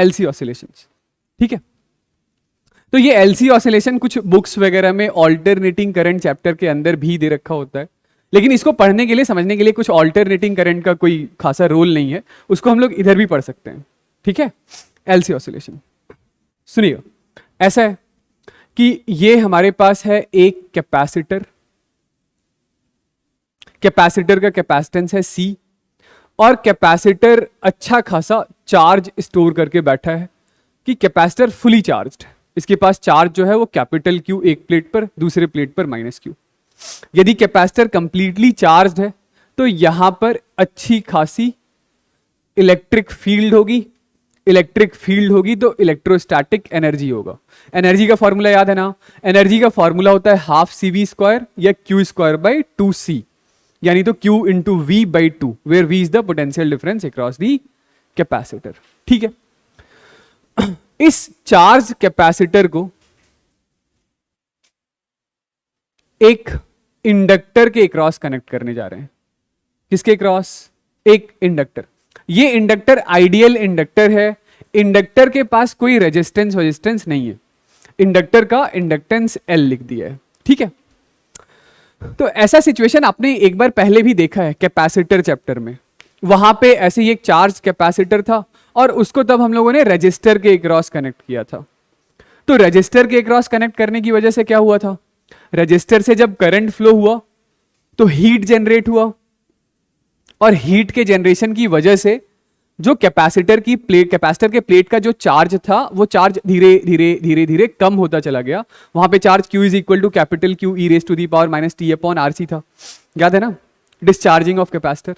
LC oscillations. ठीक है, तो ये एलसी ऑसिलेशन कुछ बुक्स वगैरह में ऑल्टरनेटिंग करंट चैप्टर के अंदर भी दे रखा होता है, लेकिन इसको पढ़ने के लिए समझने के लिए कुछ ऑल्टरनेटिंग करंट का कोई खासा रोल नहीं है, उसको हम लोग इधर भी पढ़ सकते हैं। ठीक है, एलसी ऑसिलेशन सुनिए, ऐसा है कि ये हमारे पास है एक कैपेसिटर, कैपेसिटर का कैपेसिटेंस है C, और कैपेसिटर अच्छा खासा चार्ज स्टोर करके बैठा है कि कैपेसिटर फुली चार्ज्ड है, इसके पास चार्ज जो है वो कैपिटल Q एक प्लेट पर, दूसरे प्लेट पर -Q। यदि कैपेसिटर कंप्लीटली चार्ज्ड है तो यहां पर अच्छी खासी इलेक्ट्रिक फील्ड होगी, इलेक्ट्रिक फील्ड होगी तो इलेक्ट्रोस्टैटिक एनर्जी होगा। एनर्जी का फॉर्मूला याद है ना, एनर्जी का फॉर्मूला होता है हाफ CV² या Q² / 2C, यानी तो Q into V/2, where V is the potential difference across the capacitor. ठीक है, इस चार्ज कैपेसिटर को एक इंडक्टर के क्रॉस कनेक्ट करने जा रहे हैं। किसके क्रॉस? एक इंडक्टर। ये इंडक्टर आइडियल इंडक्टर है, इंडक्टर के पास कोई रेजिस्टेंस नहीं है, इंडक्टर का इंडक्टेंस L लिख दिया है। ठीक है, तो ऐसा सिचुएशन आपने एक बार पहले भी देखा है कैपेसिटर चैप्टर में, वहां पे ऐसे ही एक चार्ज कैपेसिटर था और उसको तब हम लोगों ने रजिस्टर के क्रॉस कनेक्ट किया था। तो रजिस्टर के क्रॉस कनेक्ट करने की वजह से क्या हुआ था, रजिस्टर से जब करंट फ्लो हुआ तो हीट जनरेट हुआ, और हीट के जनरेशन की वजह से जो कैपेसिटर की प्लेट, कैपेसिटर के प्लेट का जो चार्ज था वो चार्ज धीरे धीरे धीरे धीरे कम होता चला गया। वहां पे charge Q is equal to capital Q e⁻⁻t/T/RC था, याद है ना, डिस्चार्जिंग ऑफ कैपेसिटर।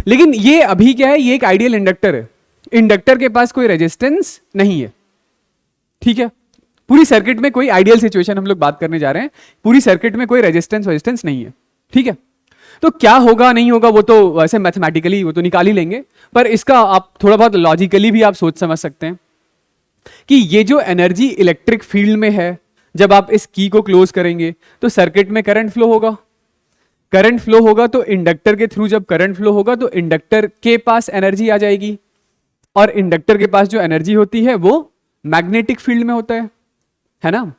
लेकिन ये अभी क्या है, ये एक आइडियल इंडक्टर है, इंडक्टर के पास कोई रेजिस्टेंस नहीं है। ठीक है, पूरी सर्किट में कोई आइडियल सिचुएशन हम लोग बात करने जा रहे हैं, पूरी सर्किट में कोई रेजिस्टेंस नहीं है। ठीक है, तो क्या होगा नहीं होगा वो तो वैसे मैथमेटिकली वो तो निकाल ही लेंगे, पर इसका आप थोड़ा बहुत लॉजिकली भी आप सोच समझ सकते हैं कि ये जो एनर्जी इलेक्ट्रिक फील्ड में है, जब आप इस की को क्लोज करेंगे तो सर्किट में करंट फ्लो होगा, करंट फ्लो होगा तो इंडक्टर के थ्रू जब करंट फ्लो होगा तो इंडक्टर के पास एनर्जी आ जाएगी, और इंडक्टर के पास जो एनर्जी होती है वो मैग्नेटिक फील्ड में होता है ना।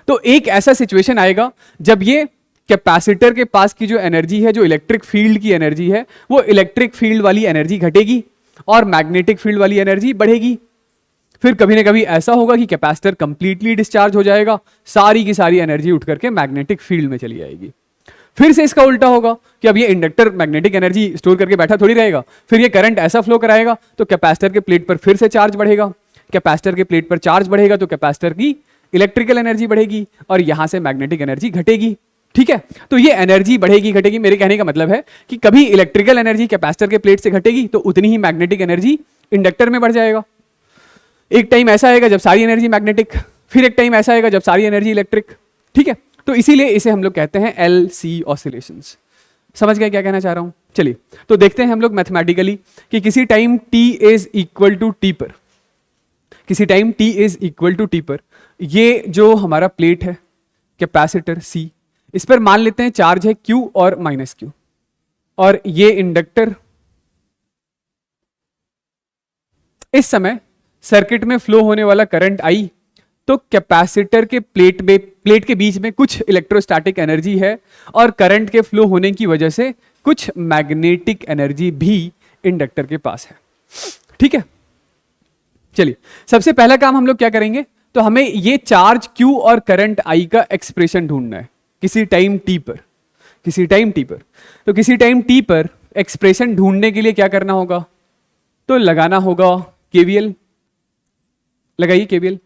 तो एक ऐसा सिचुएशन आएगा जब ये कैपेसिटर के पास की जो एनर्जी है, जो इलेक्ट्रिक फील्ड की एनर्जी है, वो इलेक्ट्रिक फील्ड वाली एनर्जी घटेगी और मैग्नेटिक फील्ड वाली एनर्जी बढ़ेगी। फिर कभी ना कभी ऐसा होगा कि कैपेसिटर कंप्लीटली डिस्चार्ज हो जाएगा, सारी की सारी एनर्जी उठ करके मैग्नेटिक फील्ड में चली जाएगी। फिर से इसका उल्टा होगा कि अब ये इंडक्टर मैग्नेटिक एनर्जी स्टोर करके बैठा थोड़ी रहेगा, फिर ये करंट ऐसा फ्लो कराएगा तो कैपेसिटर के प्लेट पर फिर से चार्ज बढ़ेगा, कैपेसिटर के प्लेट पर चार्ज बढ़ेगा तो कैपेसिटर की इलेक्ट्रिकल एनर्जी बढ़ेगी और यहां से मैग्नेटिक एनर्जी घटेगी। ठीक है, तो ये एनर्जी बढ़ेगी घटेगी, मेरे कहने का मतलब है कि कभी इलेक्ट्रिकल एनर्जी कैपेसिटर के प्लेट से घटेगी तो उतनी ही मैग्नेटिक एनर्जी इंडक्टर में बढ़ जाएगा। एक टाइम ऐसा आएगा जब सारी एनर्जी मैग्नेटिक, फिर एक टाइम ऐसा आएगा जब सारी एनर्जी इलेक्ट्रिक। ठीक है, तो इसीलिए इसे हम लोग कहते हैं LC ऑसिलेशंस। समझ गए क्या कहना चाह रहा हूं? चलिए तो देखते हैं हम लोग मैथमेटिकली कि किसी time t is equal to T पर, किसी time t is equal to T पर ये जो हमारा प्लेट है कैपेसिटर C, इस पर मान लेते हैं चार्ज है Q और -Q, और ये इंडक्टर इस समय सर्किट में फ्लो होने वाला करंट I, तो कैपेसिटर के प्लेट के बीच में कुछ इलेक्ट्रोस्टैटिक एनर्जी है और करंट के फ्लो होने की वजह से कुछ मैग्नेटिक एनर्जी भी इंडक्टर के पास है। ठीक है, चलिए सबसे पहला काम हम लोग क्या करेंगे, तो हमें ये चार्ज Q और करंट I का एक्सप्रेशन ढूंढना है किसी टाइम t पर, किसी टाइम t पर। तो किसी टाइम t पर एक्सप्रेशन ढूंढने के लिए क्या करना होगा, तो लगाना होगा KVL। लगाइए KVL।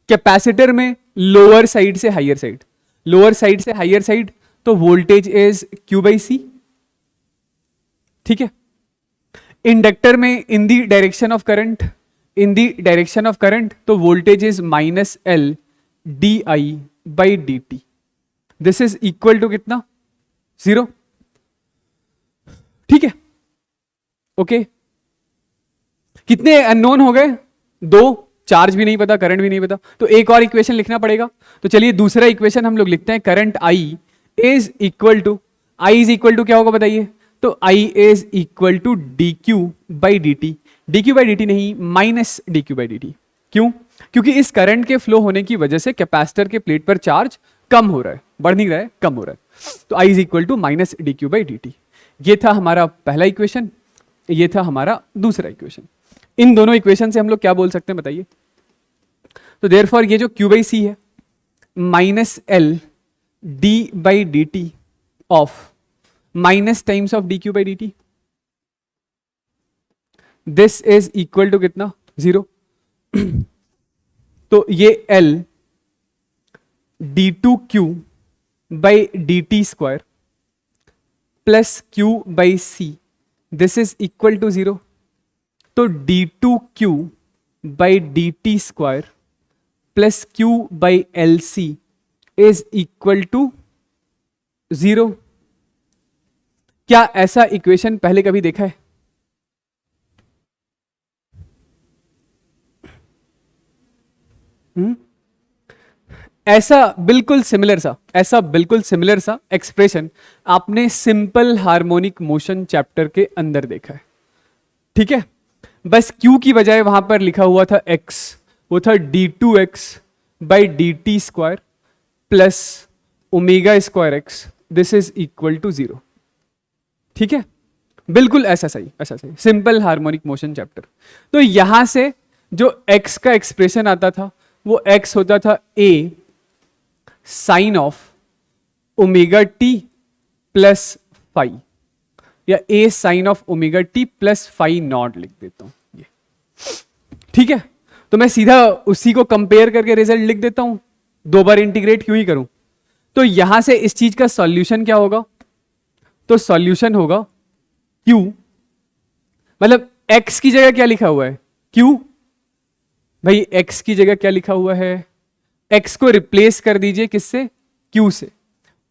कैपेसिटर में लोअर साइड से हायर साइड, लोअर साइड से हायर साइड, तो वोल्टेज इज Q/C। ठीक है, इंडक्टर में in the direction of current, in the direction of current, तो voltage is -L di/dt। This is equal to कितना, 0। ठीक है, ओके, कितने अननोन हो गए, 2, चार्ज भी नहीं पता, करंट भी नहीं पता, तो एक और इक्वेशन लिखना पड़ेगा। तो चलिए दूसरा इक्वेशन हम लोग लिखते हैं, current I is equal to, I is equal to क्या होगा बताइए, तो I is equal to dQ/dt। D Q by D T नहीं, minus D Q by D T. क्यों? क्योंकि इस करंट के फ्लो होने की वजह से कैपेसिटर के प्लेट पर चार्ज कम हो रहा है, बढ़ नहीं रहा है, कम हो रहा है। तो I is equal to minus D Q by D T. ये था हमारा पहला इक्वेशन, ये था हमारा दूसरा इक्वेशन। इन दोनों इक्वेशन से हम लोग क्या बोल सकते हैं बताइए? तो देयरफॉर ये जो क्यू बाई सी है minus L D by D T of minus times of D Q by D T, this is equal to कितना? 0। तो ये L d2q by D T square plus q by C, this is equal to 0। तो d2q by D T square plus q by L C is equal to 0। क्या ऐसा equation पहले कभी देखा है? ऐसा बिल्कुल सिमिलर सा एक्सप्रेशन आपने सिंपल हार्मोनिक मोशन चैप्टर के अंदर देखा है, ठीक है? बस Q की बजाय वहां पर लिखा हुआ था X, वो था d2x by D T square plus omega square X, this is equal to 0, ठीक है? बिल्कुल ऐसा सही सिंपल हार्मोनिक मोशन चैप्टर। तो यहां से जो X का एक्सप्रेशन आता था वो X होता था A sine of omega T plus phi, या A sine of omega T plus phi naught लिख देता हूं ये, ठीक है? तो मैं सीधा उसी को कंपेयर करके रिजल्ट लिख देता हूं, 2 बार इंटीग्रेट क्यों ही करूं? तो यहां से इस चीज का सॉल्यूशन क्या होगा? तो सॉल्यूशन होगा Q, मतलब X की जगह क्या लिखा हुआ है? Q। भाई X की जगह क्या लिखा हुआ है? X को रिप्लेस कर दीजिए किससे? Q से।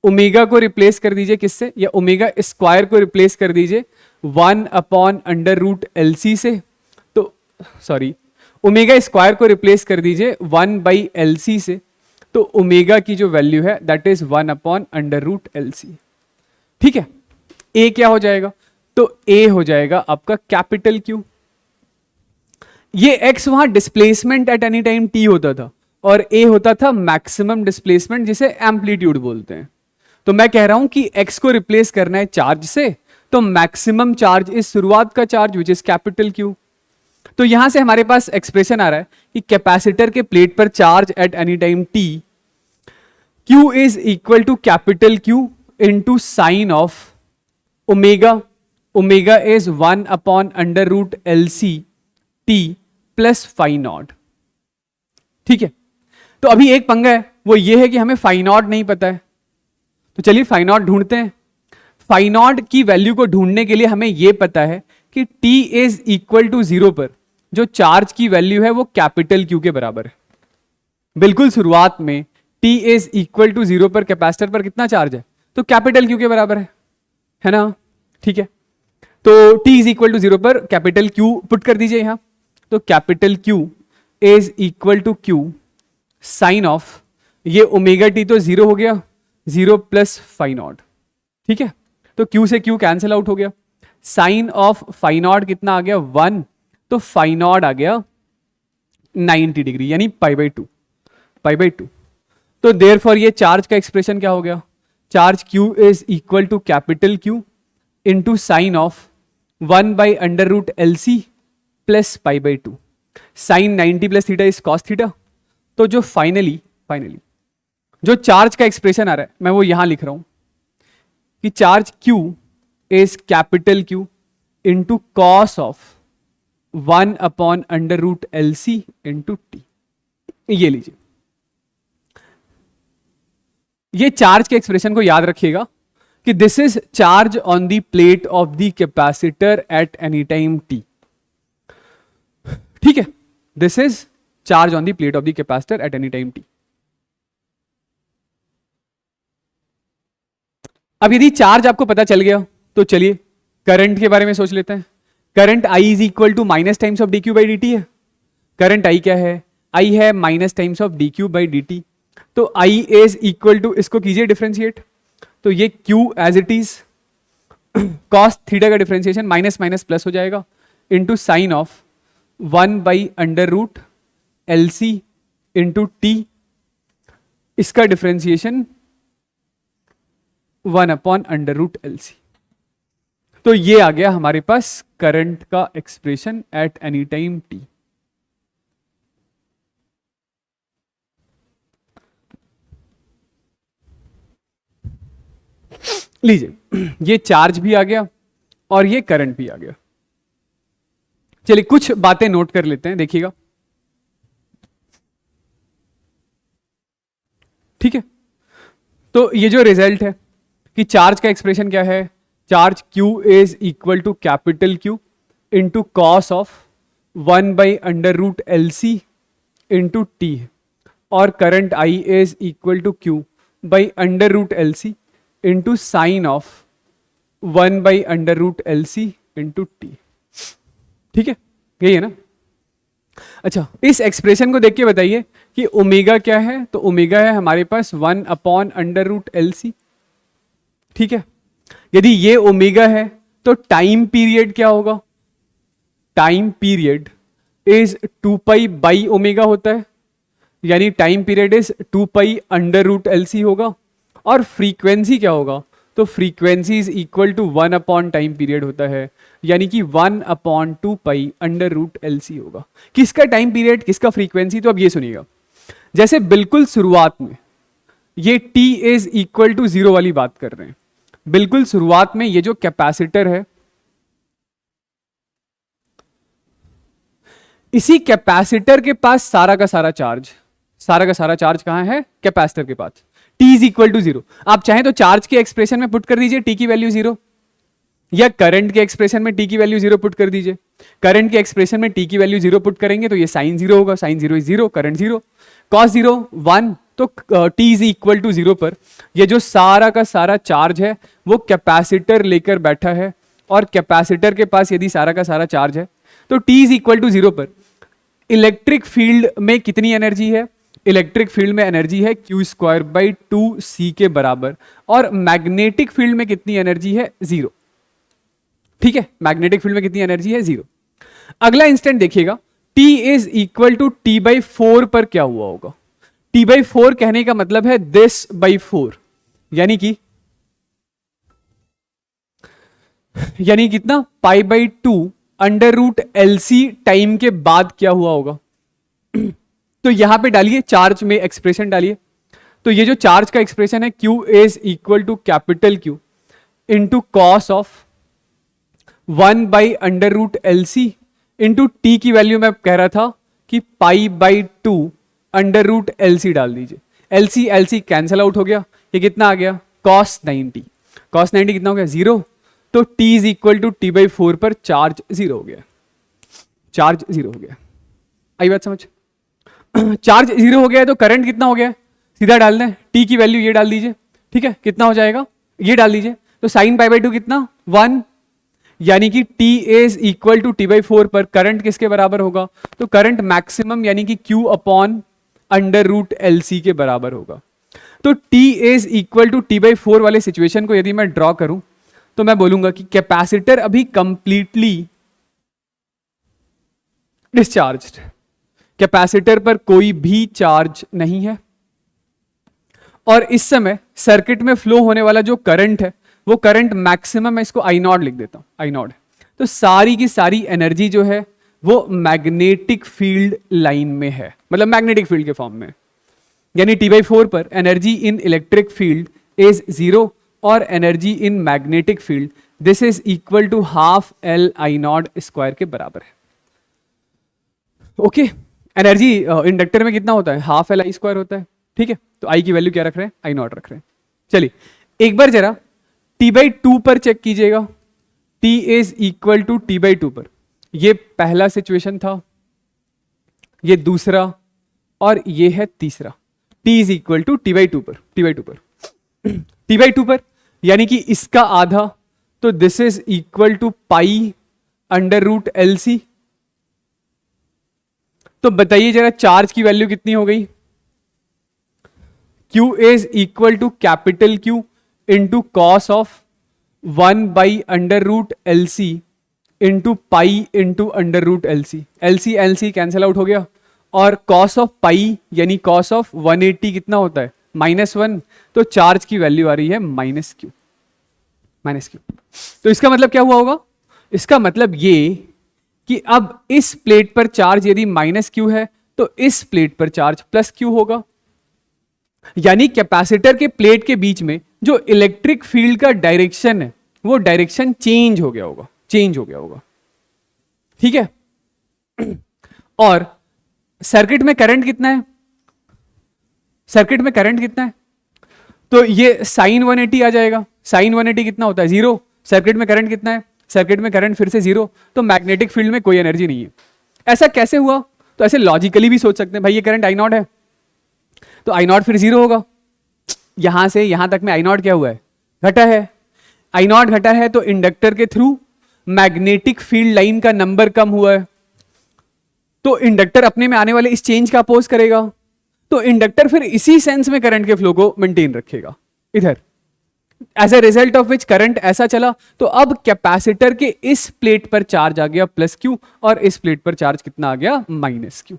ओमेगा को रिप्लेस कर दीजिए किससे? या ओमेगा स्क्वायर को रिप्लेस कर दीजिए 1 upon under root L C से। तो सॉरी, ओमेगा स्क्वायर को रिप्लेस कर दीजिए 1 बाई एल सी से। तो ओमेगा की जो वैल्यू है that is 1 upon under root L C, ठीक है? A क्या हो जाएगा? तो A हो जाएगा आपका कैपिटल Q। ये X वहां displacement eight any time T होता था और A होता था मैक्सिमम डिस्प्लेसमेंट, जिसे एम्पलीट्यूड बोलते हैं। तो मैं कह रहा हूं कि X को रिप्लेस करना है चार्ज से, तो मैक्सिमम चार्ज इस शुरुआत का charge which is capital Q। तो यहां से हमारे पास एक्सप्रेशन आ रहा है कि कैपेसिटर के प्लेट पर charge at any time T, Q is equal to capital Q into sine of omega, omega is 1 upon under root L C T plus phi naught, ठीक है? तो अभी एक पंगा है, वो ये है कि हमें फाई नॉट नहीं पता है। तो चलिए फाई नॉट ढूंढते हैं। फाई नॉट की वैल्यू को ढूंढने के लिए हमें यह पता है कि t इज इक्वल टू 0 पर जो चार्ज की वैल्यू है वो कैपिटल Q के बराबर है। बिल्कुल शुरुआत में t इज इक्वल टू 0 पर कैपेसिटर पर कितना चार्ज है? तो कैपिटल Q के बराबर है ना? ठीक है, तो t इज इक्वल टू 0 पर कैपिटल Q पुट कर दीजिए यहां। तो capital Q is equal to Q sine of, ये ओमेगा टी तो 0 हो गया, 0 प्लस फाई नॉट, ठीक है? तो Q से Q कैंसिल आउट हो गया। साइन ऑफ फाई नॉट कितना आ गया? 1, तो फाई नॉट आ गया 90 डिग्री, यानी पाई बाई टू। तो देयरफॉर ये चार्ज का एक्सप्रेशन क्या हो गया? Charge Q is equal to capital Q into sine of 1 by under root L C plus pi by two. Sine 90 plus theta is cos theta. तो जो finally जो charge का एक्सप्रेशन आ रहा है मैं वो यहां लिख रहा हूं कि charge Q is capital Q into cos of 1 upon under root L C into T. ये लीजिए, ये चार्ज के एक्सप्रेशन को याद रखिएगा कि this is charge on the plate of the capacitor eight any time t, ठीक है? This is charge on the plate of the capacitor eight any time t। अब यदि चार्ज आपको पता चल गया तो चलिए करंट के बारे में सोच लेते हैं। Current I is equal to minus times of D Q by D T है। करंट I क्या है? I है minus times of D Q by D T. तो I इज इक्वल टू, इसको कीजिए डिफरेंशिएट, तो ये Q as it is cos theta का डिफरेंशिएशन माइनस माइनस प्लस हो जाएगा into sine of 1/√LC into T, इसका डिफरेंशिएशन 1/√LC। तो ये आ गया हमारे पास करंट का expression eight any time T. लीजिए, ये चार्ज भी आ गया और ये करंट भी आ गया। चलिए कुछ बातें नोट कर लेते हैं, देखिएगा। ठीक है, तो ये जो रिजल्ट है कि चार्ज का एक्सप्रेशन क्या है, charge Q is equal to capital Q into cos of 1/√LC into T, और current I is equal to Q/√LC into sine of 1/√LC into T. ठीक है, यही है ना। अच्छा, इस एक्सप्रेशन को देख के बताइए कि ओमेगा क्या है। तो ओमेगा है हमारे पास 1/√LC। ठीक है, यदि ये ओमेगा है तो टाइम पीरियड क्या होगा, टाइम पीरियड इज 2π/ओमेगा होता है, यानी टाइम पीरियड इज 2π/√LC होगा। और फ्रीक्वेंसी क्या होगा, तो frequency is equal to 1 time period होता है, यानी कि 1/2π/√LC होगा। किसका टाइम पीरियड, किसका फ्रीक्वेंसी, तो अब ये सुनिएगा। जैसे बिल्कुल शुरुआत में ये t इज इक्वल टू 0 वाली बात कर रहे हैं, बिल्कुल शुरुआत में ये जो कैपेसिटर है, इसी कैपेसिटर के पास सारा का सारा चार्ज कहां है, कैपेसिटर के पास। t is equal to 0। आप चाहें तो चार्ज के एक्सप्रेशन में पुट कर दीजिए t की वैल्यू 0, या करंट के एक्सप्रेशन में t की वैल्यू 0 पुट कर दीजिए। करंट के एक्सप्रेशन में t की वैल्यू 0 पुट करेंगे तो ये साइन 0 होगा, साइन 0 इज 0, करंट 0, कॉस 0 1। तो t इज इक्वल टू 0 पर ये जो सारा का सारा चार्ज है वो कैपेसिटर लेकर बैठा है, और कैपेसिटर के पास यदि सारा का सारा चार्ज है तो t इज इक्वल टू 0 पर इलेक्ट्रिक फील्ड में कितनी एनर्जी है, इलेक्ट्रिक फील्ड में एनर्जी है Q²/2C के बराबर, और मैग्नेटिक फील्ड में कितनी एनर्जी है, 0। ठीक है, मैग्नेटिक फील्ड में कितनी एनर्जी है, 0। अगला इंस्टेंट देखिएगा, T is equal to T/4 पर क्या हुआ होगा। T/4 कहने का मतलब है this/4, यानी कितना, π/2 टाइम के बाद क्या हुआ होगा। तो यहां पे डालिए, चार्ज में एक्सप्रेशन डालिए। तो ये जो चार्ज का एक्सप्रेशन है Q is equal to capital Q into cos of 1/√LC into T की वैल्यू मैं कह रहा था कि π/2 डाल दीजिए। LC कैंसल आउट हो गया, ये कितना आ गया, cos 90। cos 90 कितना हो गया, 0। तो t is equal to T/4 पर चार्ज 0 हो गया, चार्ज 0 हो गया। आई बात समझ, चार्ज 0 हो गया है तो करंट कितना हो गया, सीधा डालना है, t की वैल्यू ये डाल दीजिए। ठीक है, कितना हो जाएगा, ये डाल दीजिए। तो साइन π/2 कितना, 1, यानी कि t is equal to T/4 पर करंट किसके बराबर होगा, तो करंट मैक्सिमम यानी कि Q/√LC के बराबर होगा। तो t is equal to T/4 वाले सिचुएशन को यदि मैं ड्रॉ करूं तो मैं बोलूंगा कि कैपेसिटर अभी कंप्लीटली डिस्चार्ज्ड, कैपेसिटर पर कोई भी चार्ज नहीं है, और इस समय सर्किट में फ्लो होने वाला जो करंट है वो करंट मैक्सिमम, मैं इसको I0 लिख देता हूं, I0 है। तो सारी की सारी एनर्जी जो है वो मैग्नेटिक फील्ड लाइन में है, मतलब मैग्नेटिक फील्ड के फॉर्म में, यानी T/4 पर energy in electric field is 0 और energy in magnetic field this is equal to half L/I0² के बराबर है। ओके, एनर्जी इंडक्टर में कितना होता है, हाफ L/I² होता है। ठीक है, तो I की वैल्यू क्या रख रहे हैं, I0 रख रहे हैं। चलिए एक बार जरा T/2 पर चेक कीजिएगा, T is equal to T/2 पर, ये पहला सिचुएशन था, ये दूसरा, और ये है तीसरा। T is equal to T/2 पर, T/2 पर यानी कि इसका आधा, तो this is equal to π/√LC। तो बताइए जरा चार्ज की वैल्यू कितनी हो गई, Q is equal to capital Q into cos of 1/√LC into pi into under root LC, LC LC cancel out हो गया, और कॉस ऑफ पाई यानी कॉस ऑफ 180 कितना होता है -1, तो चार्ज की वैल्यू आ रही है -q, -q। तो इसका मतलब क्या हुआ होगा, इसका मतलब ये कि अब इस प्लेट पर चार्ज यदि -q है तो इस प्लेट पर चार्ज +q होगा, यानी कैपेसिटर के प्लेट के बीच में जो इलेक्ट्रिक फील्ड का डायरेक्शन है वो डायरेक्शन चेंज हो गया होगा, ठीक है। और सर्किट में करंट कितना है, सर्किट में करंट कितना है, तो ये साइन 180 आ जाएगा, साइन 180 कितना होता है 0, सर्किट में करंट कितना है, सर्किट में करंट फिर से 0, तो मैग्नेटिक फील्ड में कोई एनर्जी नहीं है। ऐसा कैसे हुआ, तो ऐसे लॉजिकली भी सोच सकते हैं, भाई ये करंट I0 है तो I0 फिर 0 होगा, यहां से यहां तक में I0 क्या हुआ है, घटा है, I0 घटा है तो इंडक्टर के थ्रू मैग्नेटिक फील्ड लाइन का नंबर कम हुआ है, तो इंडक्टर अपने में आने वाले इस चेंज का अपोज करेगा, तो इंडक्टर फिर इसी सेंस में करंट के फ्लो को मेंटेन रखेगा इधर, as a result of which current ऐसा चला, तो अब कैपेसिटर के इस प्लेट पर चार्ज आ गया +q और इस प्लेट पर चार्ज कितना आ गया -q,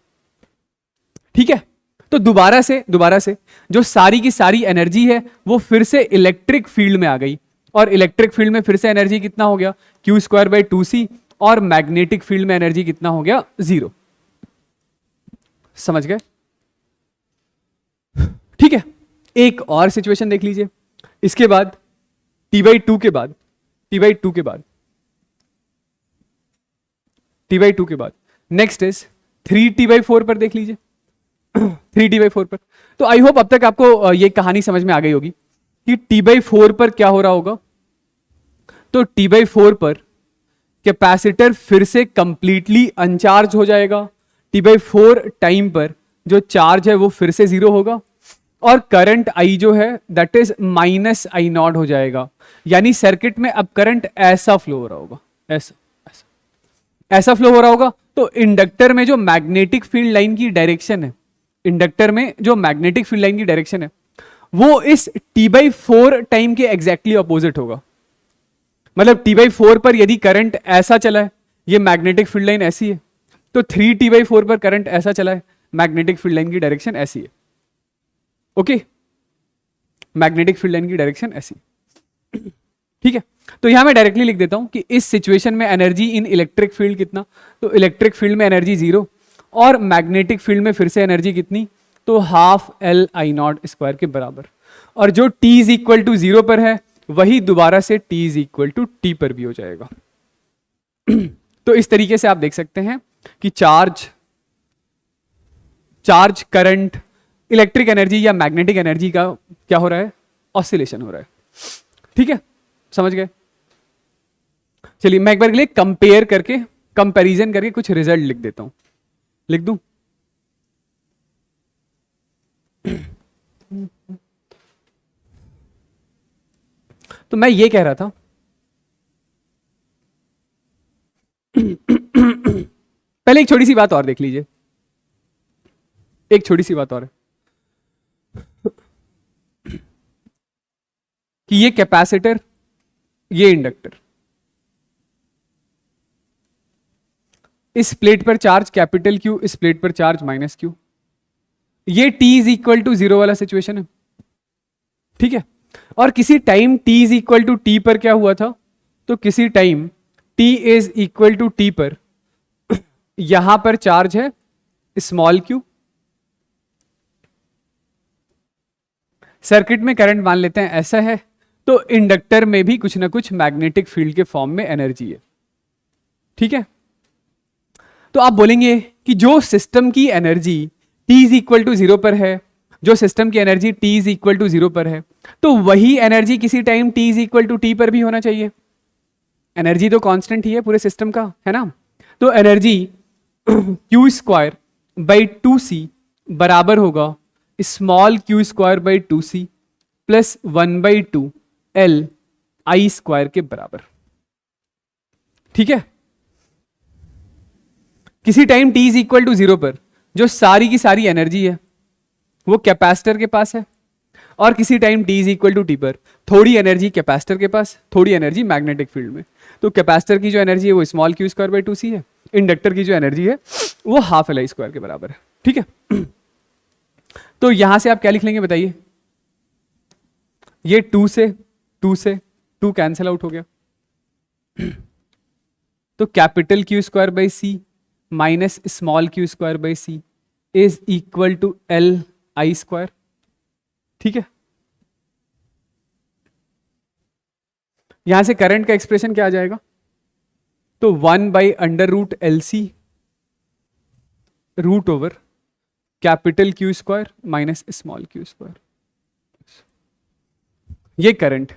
ठीक है। तो दोबारा से जो सारी की सारी एनर्जी है वो फिर से इलेक्ट्रिक फील्ड में आ गई, और इलेक्ट्रिक फील्ड में फिर से एनर्जी कितना हो गया q²/2c, और मैग्नेटिक फील्ड में एनर्जी कितना हो गया 0, समझ गए, ठीक है। एक और सिचुएशन देख लीजिए, इसके बाद T/2 के बाद नेक्स्ट इज 3T/4 पर देख लीजिए, 3T/4 पर। तो आई होप अब तक आपको ये कहानी समझ में आ गई होगी कि T/4 पर क्या हो रहा होगा, तो T/4 पर कैपेसिटर फिर से कंप्लीटली अनचार्ज हो जाएगा, T/4 टाइम पर जो चार्ज है वो फिर से 0 होगा, और करंट I जो है दैट इज -I0 हो जाएगा, यानी सर्किट में अब करंट ऐसा फ्लो हो रहा होगा, ऐसा फ्लो हो रहा होगा। तो इंडक्टर में जो मैग्नेटिक फील्ड लाइन की डायरेक्शन है, इंडक्टर में जो मैग्नेटिक फील्ड लाइन की डायरेक्शन है वो इस T/4 टाइम के एग्जैक्टली अपोजिट होगा, मतलब T/4 पर यदि करंट ऐसा चला है, ये मैग्नेटिक फील्ड लाइन ऐसी है, तो 3T/4 पर करंट ऐसा चला है, मैग्नेटिक फील्ड लाइन की डायरेक्शन ऐसी है, ओके, मैग्नेटिक फील्ड लाइन की डायरेक्शन ऐसी, ठीक है। तो यहां मैं डायरेक्टली लिख देता हूं कि इस सिचुएशन में एनर्जी इन इलेक्ट्रिक फील्ड कितना, तो इलेक्ट्रिक फील्ड में एनर्जी 0, और मैग्नेटिक फील्ड में फिर से एनर्जी कितनी, तो ½LI0² के बराबर, और जो t = 0 पर है वही दोबारा से t = t पर भी हो जाएगा। तो इस तरीके से आप देख सकते हैं कि चार्ज करंट इलेक्ट्रिक एनर्जी या मैग्नेटिक एनर्जी का क्या हो रहा है, ऑसिलेशन हो रहा है, ठीक है, समझ गए। चलिए मैं एक बार के लिए कंपैरिजन करके कुछ रिजल्ट लिख देता हूं, लिख दूं, तो मैं ये कह रहा था पहले एक छोटी सी बात और देख लीजिए, एक छोटी सी बात और है कि ये कैपेसिटर, ये इंडक्टर, इस प्लेट पर चार्ज Q, इस प्लेट पर चार्ज -q, ये t = 0 वाला सिचुएशन है, ठीक है। और किसी टाइम t = t पर क्या हुआ था, तो किसी टाइम t = t पर यहां पर चार्ज है q, सर्किट में करंट मान लेते हैं ऐसा है, तो इंडक्टर में भी कुछ ना कुछ मैग्नेटिक फील्ड के फॉर्म में एनर्जी है, ठीक है। तो आप बोलेंगे कि जो सिस्टम की एनर्जी t = 0 पर है, जो सिस्टम की एनर्जी t = 0 पर है, तो वही एनर्जी किसी टाइम t = t पर भी होना चाहिए, एनर्जी तो कांस्टेंट ही है पूरे सिस्टम का, है ना। तो एनर्जी q²/2c बराबर होगा q²/2c प्लस 1/2LI² के बराबर, ठीक है। किसी टाइम t = 0 पर जो सारी की सारी एनर्जी है वो कैपेसिटर के पास है, और किसी टाइम t = t पर थोड़ी एनर्जी कैपेसिटर के पास, थोड़ी एनर्जी मैग्नेटिक फील्ड में, तो कैपेसिटर की जो एनर्जी है वो small Q square by 2c है, इंडक्टर की जो एनर्जी है वो हाफ एल आई स्क्वायर के बराबर है। ठीक है, तो यहां से आप क्या लिख लेंगे बताइए, ये 2 से 2 कैंसिल आउट हो गया, तो capital Q square by C minus small Q square by C is equal to L I square. ठीक है, यहां से करंट का एक्सप्रेशन क्या आ जाएगा, तो 1 by under root L C root over capital Q square minus small Q square, ये current,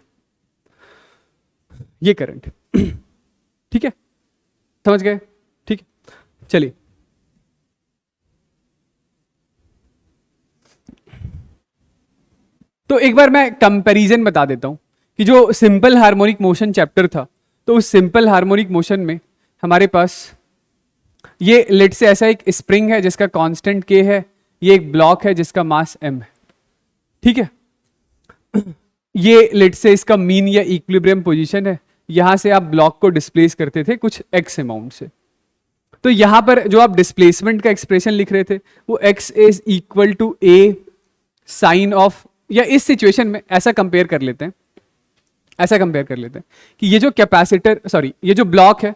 ये करंट। ठीक है, समझ गए? ठीक है, चलिए तो एक बार मैं कंपैरिजन बता देता हूं कि जो सिंपल हार्मोनिक मोशन चैप्टर था, तो उस सिंपल हार्मोनिक मोशन में हमारे पास ये लेट से ऐसा एक स्प्रिंग है जिसका कांस्टेंट k है, ये एक ब्लॉक है जिसका मास m है। ठीक है, ये लेट से इसका मीन या इक्विलिब्रियम पोजीशन है, यहां से आप ब्लॉक को डिस्प्लेस करते थे कुछ x अमाउंट से, तो यहां पर जो आप डिस्प्लेसमेंट का एक्सप्रेशन लिख रहे थे वो x is equal to a sine of, या इस सिचुएशन में ऐसा कंपेयर कर लेते हैं, ऐसा कंपेयर कर लेते हैं कि ये जो कैपेसिटर, सॉरी ये जो ब्लॉक है,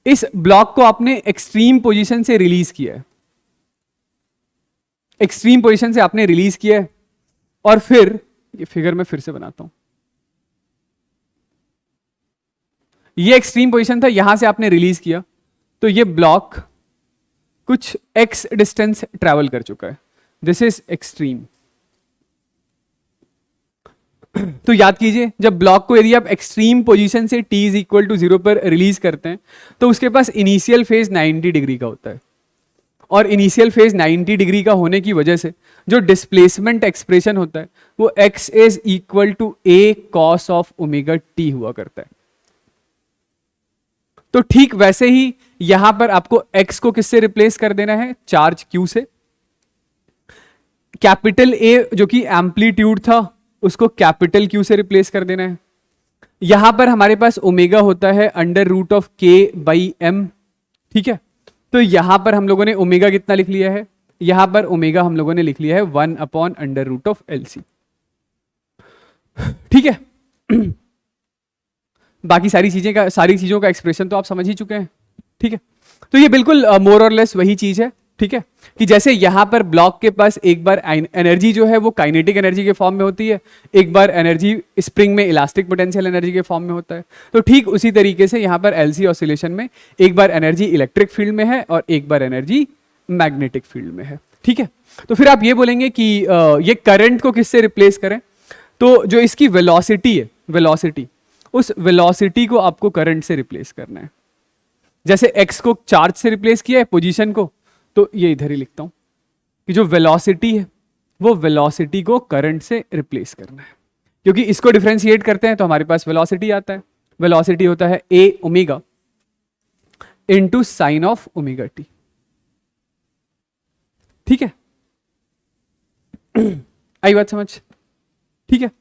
इस ब्लॉक को आपने एक्सट्रीम पोजीशन से रिलीज किया है, एक्सट्रीम पोजीशन से आपने रिलीज किया है, और फिर ये फिगर में फिर से बनाता हूं, ये एक्सट्रीम पोजीशन था, यहां से आपने रिलीज किया, तो ये ब्लॉक कुछ x डिस्टेंस ट्रैवल कर चुका है, दिस इज एक्सट्रीम। तो याद कीजिए, जब ब्लॉक को यदि आप एक्सट्रीम पोजीशन से t इज इक्वल टू 0 पर रिलीज करते हैं तो उसके पास इनिशियल फेज 90 डिग्री का होता है, और इनिशियल फेज 90 डिग्री का होने की वजह से जो डिस्प्लेसमेंट एक्सप्रेशन होता है वो x is equal to a cos of omega t हुआ करता है। तो ठीक वैसे ही यहां पर आपको x को किससे रिप्लेस कर देना है, चार्ज q से, कैपिटल A जो कि एम्पलीट्यूड था उसको कैपिटल Q से रिप्लेस कर देना है। यहां पर हमारे पास ओमेगा होता है under root of k by m। ठीक है, तो यहां पर हम लोगों ने ओमेगा कितना लिख लिया है, यहां पर ओमेगा हम लोगों ने लिख लिया है 1 upon under root of LC। ठीक है, बाकी सारी चीजों का एक्सप्रेशन तो आप समझ ही चुके हैं। ठीक है, तो ये बिल्कुल मोर और लेस वही चीज है। ठीक है, कि जैसे यहां पर ब्लॉक के पास एक बार एनर्जी जो है वो काइनेटिक एनर्जी के फॉर्म में होती है, एक बार एनर्जी स्प्रिंग में इलास्टिक पोटेंशियल एनर्जी के फॉर्म में होता है, तो ठीक उसी तरीके से यहां पर एलसी ऑसिलेशन में एक बार एनर्जी इलेक्ट्रिक फील्ड में है और एक बार एनर्जी मैग्नेटिक फील्ड में है। ठीक है, तो फिर आप ये बोलेंगे कि ये करंट को किससे रिप्लेस करें, तो जो इसकी वेलोसिटी है, वेलोसिटी, उस वेलोसिटी को आपको करंट से रिप्लेस करना है। जैसे x को चार्ज से रिप्लेस किया है पोजीशन को, तो ये इधर ही लिखता हूं कि जो वेलोसिटी है वो वेलोसिटी को करंट से रिप्लेस करना है, क्योंकि इसको डिफरेंशिएट करते हैं तो हमारे पास वेलोसिटी आता है, वेलोसिटी होता है a omega into sine of omega t। ठीक है, आई बात समझ? ठीक है,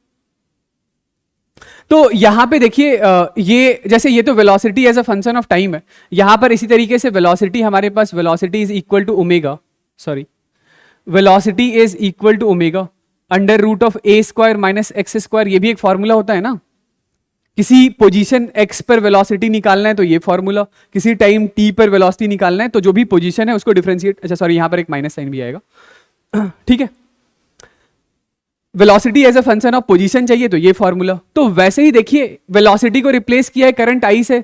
तो यहां पे देखिए ये जैसे ये तो velocity as a function of time है, यहां पर इसी तरीके से वेलोसिटी हमारे पास velocity is equal to omega, sorry velocity is equal to omega under root of a square minus X square, ये भी एक फॉर्मूला होता है ना, किसी पोजीशन x पर वेलोसिटी निकालना है तो ये फॉर्मूला, किसी टाइम t पर वेलोसिटी निकालना है तो जो भी पोजीशन है उसको डिफरेंशिएट, अच्छा सॉरी यहां पर एक माइनस साइन भी आएगा। ठीक है, velocity as a function of position चाहिए तो ये फॉर्मूला, तो वैसे ही देखिए वेलोसिटी को रिप्लेस किया है करंट I से,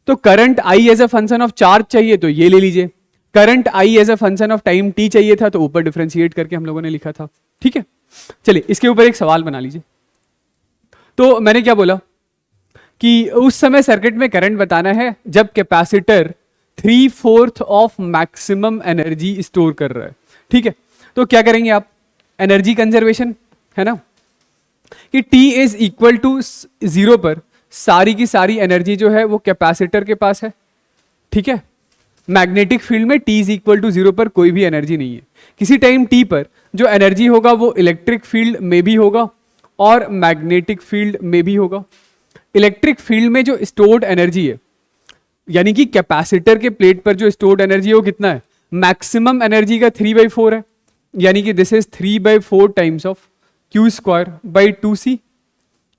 तो current I as a function of charge चाहिए तो ये ले लीजिए, current I as a function of time t चाहिए था तो ऊपर डिफरेंशिएट करके हम लोगों ने लिखा था। ठीक है, चलिए इसके ऊपर एक सवाल बना लीजिए। तो मैंने क्या बोला कि उस समय सर्किट में करंट बताना है जब capacitor 3/4 of maximum energy store कर रहा है। ठीक है, तो क्या करेंगे आप, एनर्जी कंजर्वेशन है ना, कि T इज इक्वल टू 0 पर सारी की सारी एनर्जी जो है वो कैपेसिटर के पास है। ठीक है, मैग्नेटिक फील्ड में T इज इक्वल टू 0 पर कोई भी एनर्जी नहीं है, किसी टाइम T पर जो एनर्जी होगा वो इलेक्ट्रिक फील्ड में भी होगा और मैग्नेटिक फील्ड में भी होगा। इलेक्ट्रिक फील्ड में जो स्टोर्ड एनर्जी है, यानी कि कैपेसिटर के प्लेट पर जो स्टोर्ड एनर्जी है वो कितना है, मैक्सिमम एनर्जी का 3/4 है, यानी कि this is 3/4 times of Q square by 2c।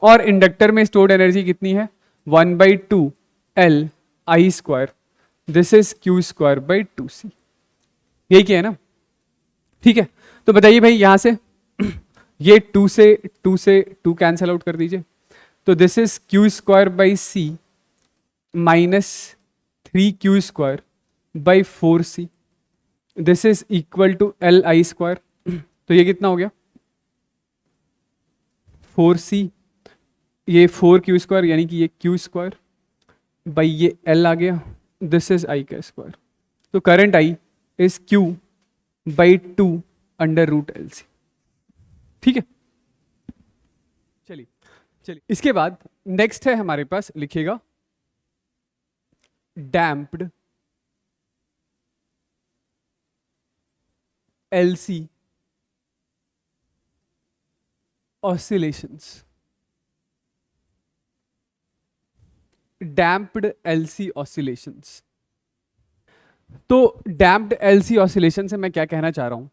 और इंडक्टर में स्टोर्ड एनर्जी कितनी है, 1/2 L I square, this is Q square by 2c। यही क्या है ना, ठीक है। तो बताइए भाई यहां से ये 2 से 2 कैंसल आउट कर दीजिए, तो this is Q square by C minus 3q square by 4c, this is equal to L I square. तो ये कितना हो गया, 4c, ये 4q स्क्वायर यानी कि ये q स्क्वायर बाई ये l आ गया, दिस इज i का स्क्वायर। तो current i is q by 2 under root L C. ठीक है, चलिए चलिए इसके बाद नेक्स्ट है हमारे पास, लिखिएगा damped LC oscillations. Damped LC oscillations. तो डैम्प्ड एलसी ऑसिलेशन से मैं क्या कहना चाह रहा हूं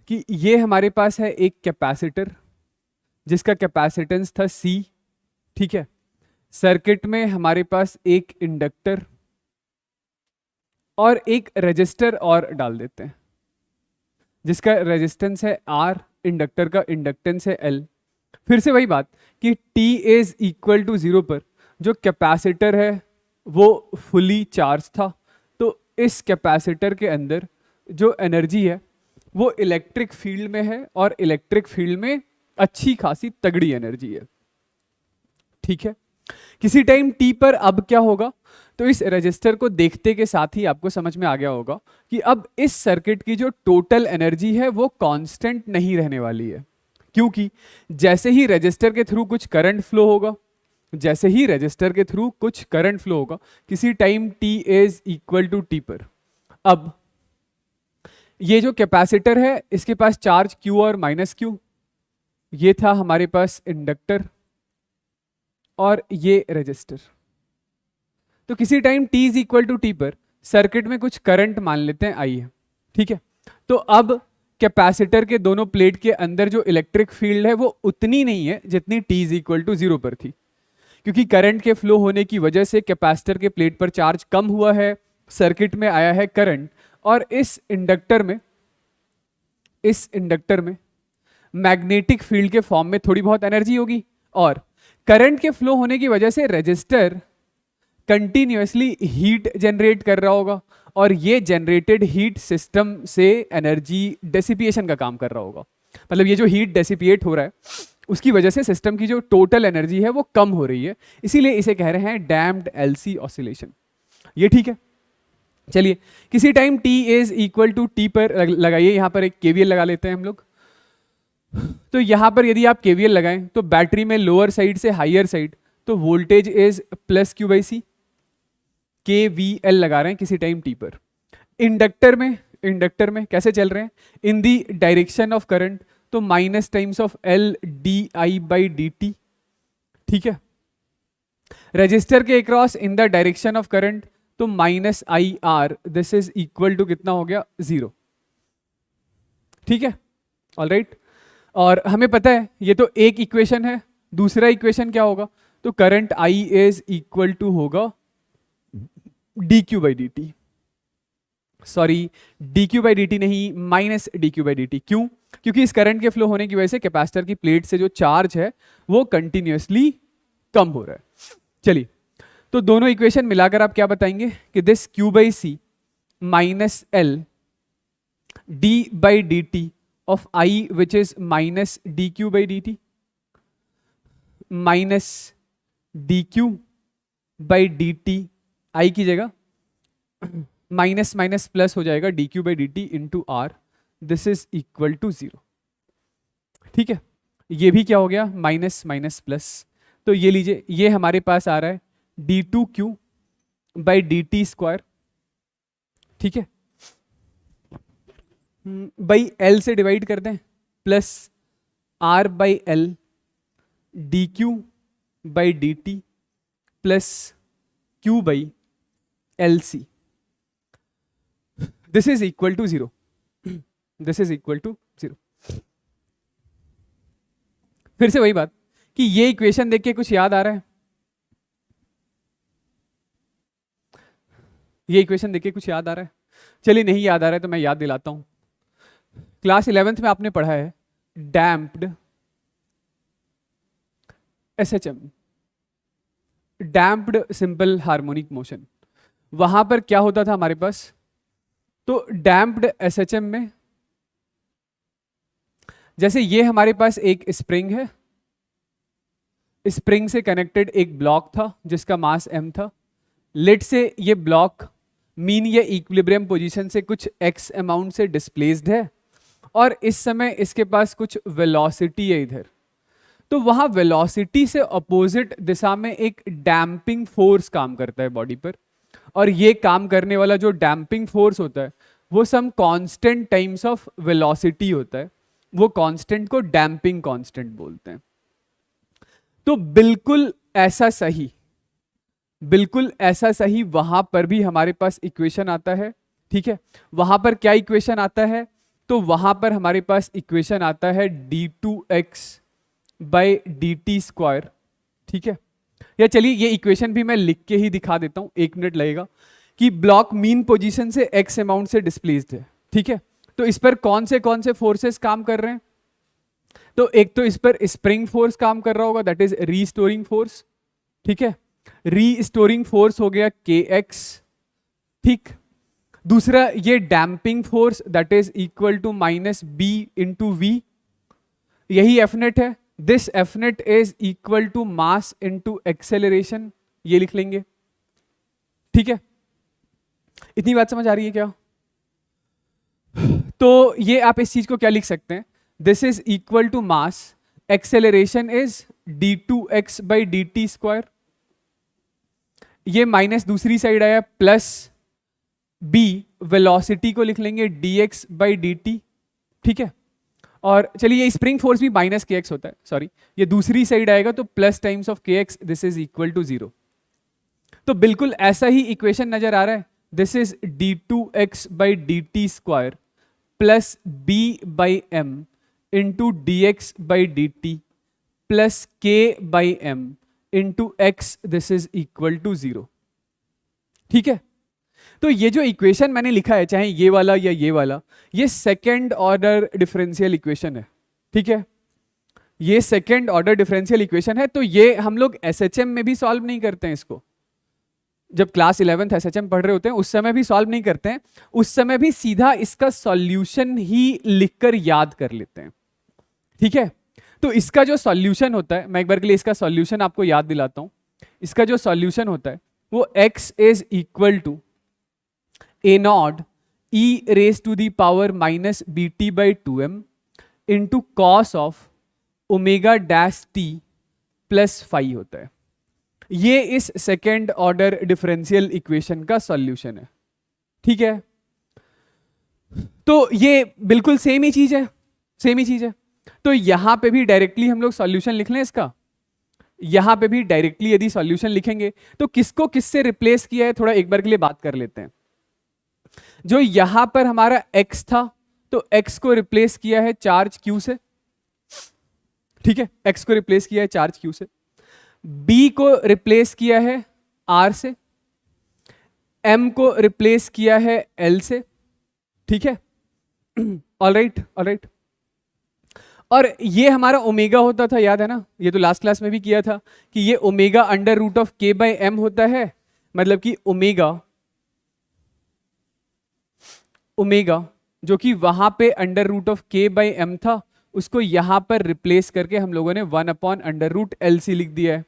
कि ये हमारे पास है एक कैपेसिटर जिसका कैपेसिटेंस था C, ठीक है। सर्किट में हमारे पास एक इंडक्टर और एक रेजिस्टर और डाल देते हैं जिसका रेजिस्टेंस है R, इंडक्टर का इंडक्टेंस है L। फिर से वही बात कि T इज इक्वल टू 0 पर जो कैपेसिटर है वो फुली चार्ज था, तो इस कैपेसिटर के अंदर जो एनर्जी है वो इलेक्ट्रिक फील्ड में है और इलेक्ट्रिक फील्ड में अच्छी खासी तगड़ी एनर्जी है, ठीक है। किसी टाइम t पर अब क्या होगा, तो इस रेजिस्टर को देखते के साथ ही आपको समझ में आ गया होगा कि अब इस सर्किट की जो टोटल एनर्जी है वो कांस्टेंट नहीं रहने वाली है, क्योंकि जैसे ही रेजिस्टर के थ्रू कुछ करंट फ्लो होगा, जैसे ही रेजिस्टर के थ्रू कुछ करंट फ्लो होगा किसी time t is equal to t पर, अब ये जो कैपेसिटर है इसके पास चार्ज q और माइनस q, ये था हमारे पास इंडक्टर और ये रेजिस्टर। तो किसी time t is equal to T पर सर्किट में कुछ करंट मान लेते हैं आई है, ठीक है। तो अब कैपेसिटर के दोनों प्लेट के अंदर जो इलेक्ट्रिक फील्ड है वो उतनी नहीं है जितनी t इज इक्वल टू 0 पर थी, क्योंकि करंट के फ्लो होने की वजह से कैपेसिटर के प्लेट पर चार्ज कम हुआ है, सर्किट में आया है करंट, और इस इंडक्टर में मैग्नेटिक फील्ड के फॉर्म में थोड़ी बहुत एनर्जी होगी, और करंट के फ्लो होने की वजह से रेजिस्टर कंटिन्यूअसली हीट जनरेट कर रहा होगा, और ये जनरेटेड हीट सिस्टम से एनर्जी डेसिपिएशन का काम कर रहा होगा। मतलब ये जो हीट डेसिपिएट हो रहा है उसकी वजह से सिस्टम की जो टोटल एनर्जी है वो कम हो रही है, इसीलिए इसे कह रहे हैं डैम्प्ड एलसी ऑसिलेशन। ये ठीक है। चलिए किसी time t is equal to T पर लगाइए, यहां पर एक केवीएल लगा लेते हैं हम लोग। तो यहां पर यदि आप केवीएल लगाएं तो बैटरी में लोअर साइड से हायर साइड, तो voltage is plus Q by C, K V L लगा रहे हैं किसी टाइम t पर। इंडक्टर में कैसे चल रहे हैं, in the direction of current, तो minus times of L D I by D T, ठीक है। रजिस्टर के across in the direction of current, तो minus I R, this is equal to कितना हो गया, 0, ठीक है। ऑलराइट, और हमें पता है ये तो एक इक्वेशन है, दूसरा इक्वेशन क्या होगा, तो current I is equal to होगा D Q by D T, sorry D Q by D T नहीं, minus D Q by D T. क्यों, क्योंकि इस करंट के फ्लो होने की वजह से कैपेसिटर की प्लेट से जो चार्ज है वो कंटिन्यूअसली कम हो रहा है। चलिए तो दोनों इक्वेशन मिलाकर आप क्या बताएंगे कि this Q by C minus L D by D T of I which is minus D Q by D T minus D Q by D T, I की जगह माइनस माइनस प्लस हो जाएगा D Q by D T into R, this is equal to 0, ठीक है। ये भी क्या हो गया, माइनस माइनस प्लस, तो ये लीजिए ये हमारे पास आ रहा है D two Q by D T square, ठीक है, बाई एल से डिवाइड कर दें, plus R by L D Q by D T plus Q by L C, this is equal to zero, this is equal to zero. फिर से वही बात कि ये इक्वेशन देख के कुछ याद आ रहा है? ये इक्वेशन देख के कुछ याद आ रहा है? चलिए नहीं याद आ रहा है तो मैं याद दिलाता हूं। क्लास 11th में आपने पढ़ा है damped SHM, damped simple harmonic motion. वहां पर क्या होता था हमारे पास? तो डैम्प्ड एसएचएम में जैसे ये हमारे पास एक स्प्रिंग है, स्प्रिंग से कनेक्टेड एक ब्लॉक था जिसका मास m था। लेट से ये ब्लॉक मीन या इक्विलिब्रियम पोजीशन से कुछ x अमाउंट से डिस्प्लेस्ड है और इस समय इसके पास कुछ वेलोसिटी है इधर। तो वहां वेलोसिटी से अपोजिट दिशा में एक डैम्पिंग फोर्स काम करता है बॉडी पर, और ये काम करने वाला जो डैम्पिंग फोर्स होता है वो some constant times of velocity होता है। वो कांस्टेंट को डैम्पिंग कांस्टेंट बोलते हैं। तो बिल्कुल ऐसा सही, बिल्कुल ऐसा सही वहां पर भी हमारे पास इक्वेशन आता है। ठीक है, वहां पर क्या इक्वेशन आता है? तो वहां पर हमारे पास इक्वेशन आता है d2x by D T square. ठीक है, या चलिए ये इक्वेशन भी मैं लिख के ही दिखा देता हूं, 1 मिनट लगेगा। कि ब्लॉक मीन पोजीशन से x अमाउंट से डिस्प्लेस्ड है। ठीक है, तो इस पर कौन से फोर्सेस काम कर रहे हैं? तो एक तो इस पर स्प्रिंग फोर्स काम कर रहा होगा, दैट इज रीस्टोरिंग फोर्स। ठीक है, रीस्टोरिंग फोर्स हो गया kx। ठीक, दूसरा ये damping force that is equal to minus B into V, यही एफ नेट है। This F net is equal to mass into acceleration, ये लिख लेंगे। ठीक है, इतनी बात समझ आ रही है क्या? तो ये आप इस चीज को क्या लिख सकते हैं? This is equal to mass, acceleration is d2x by D T square, ये माइनस दूसरी साइड आया, प्लस b वेलोसिटी को लिख लेंगे dx बाई डी टी। ठीक है, और चलिए ये स्प्रिंग फोर्स भी माइनस kx होता है, सॉरी, ये दूसरी साइड आएगा तो plus times of kx, this is equal to 0। तो बिल्कुल ऐसा ही इक्वेशन नजर आ रहा है। This is d2x by D T square plus b by M into D X by D T plus K by M into X, this is equal to 0। ठीक है, तो ये जो इक्वेशन मैंने लिखा है, चाहे ये वाला या ये वाला, ये सेकेंड ऑर्डर डिफरेंशियल इक्वेशन है। ठीक है, ये सेकेंड ऑर्डर डिफरेंशियल इक्वेशन है। तो ये हम लोग एसएचएम में भी सॉल्व नहीं करते हैं इसको। जब क्लास 11th एसएचएम पढ़ रहे होते हैं उस समय भी सॉल्व नहीं करते हैं, उस समय भी सीधा इसका सॉल्यूशन ही लिखकर याद कर लेते हैं। ठीक है, तो इसका जो सॉल्यूशन होता है, मैं एक बार के लिए इसका सॉल्यूशन आपको याद दिलाता हूं। इसका जो सॉल्यूशन होता है वो x is equal to A naught E raise to the power minus B T by two M into cos of omega dash T plus five होता है। ये इस सेकेंड ऑर्डर डिफरेंशियल इक्वेशन का सॉल्यूशन है। ठीक है, तो ये बिल्कुल सेम ही चीज है, सेम ही चीज है। तो यहां पे भी डायरेक्टली हम लोग सॉल्यूशन लिख लें इसका। यहां पे भी डायरेक्टली यदि सॉल्यूशन लिखेंगे तो किसको किससे रिप्लेस किया है, थोड़ा एक बार के लिए बात कर लेते हैं। जो यहां पर हमारा x था, तो x को रिप्लेस किया है चार्ज q से। ठीक है, x को रिप्लेस किया है चार्ज q से, b को रिप्लेस किया है r से, m को रिप्लेस किया है l से। ठीक है, ऑलराइट ऑलराइट। और ये हमारा ओमेगा होता था, याद है ना, ये तो लास्ट क्लास में भी किया था कि ये omega under root of k by M होता है। मतलब कि ओमेगा जो कि वहां पे under root of k by M था, उसको यहां पर रिप्लेस करके हम लोगों ने 1 upon under root L C लिख दिया है।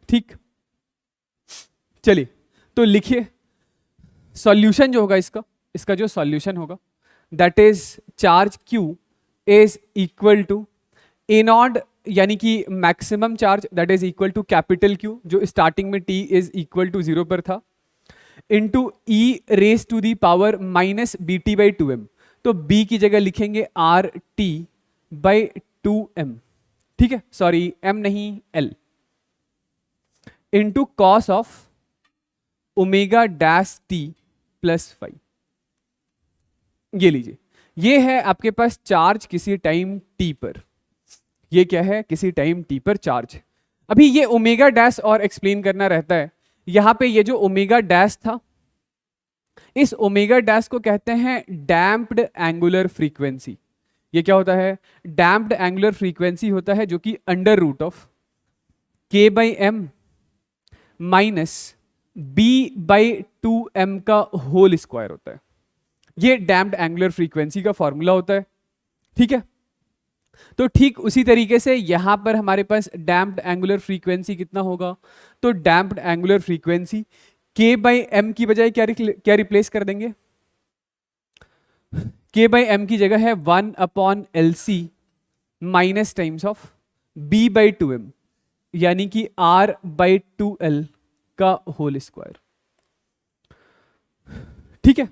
ठीक, चलिए तो लिखिए सॉल्यूशन जो होगा इसका जो सॉल्यूशन होगा that is charge q is equal to A naught, यानी कि maximum charge that is equal to capital Q जो स्टार्टिंग में t इज इक्वल टू 0 पर था, into E raise to the power minus B T by two M. तो b की जगह लिखेंगे R T by two M. ठीक है, सॉरी m नहीं l, into cos of omega dash t plus 5। ये लीजिए, ये है आपके पास चार्ज किसी टाइम t पर, ये क्या है, किसी टाइम t पर चार्ज। अभी ये ओमेगा डैश और एक्सप्लेन करना रहता है। यहां पे ये जो ओमेगा डैश था, इस ओमेगा डैश को कहते हैं डैम्प्ड एंगुलर फ्रीक्वेंसी। ये क्या होता है, डैम्प्ड एंगुलर फ्रीक्वेंसी होता है, जो कि under root of k by M minus B by 2m का होल स्क्वायर होता है। ये डैम्प्ड एंगुलर फ्रीक्वेंसी का फॉर्मूला होता है, ठीक है। तो ठीक उसी तरीके से यहां पर हमारे पास डैम्प्ड एंगुलर फ्रीक्वेंसी कितना होगा, तो damped angular frequency k by M की बजाय क्या रिप्लेस कर देंगे, k बाई एम की जगह है 1 upon L C minus times of b by 2m, यानी कि r बाई 2l का होल स्क्वायर, ठीक है।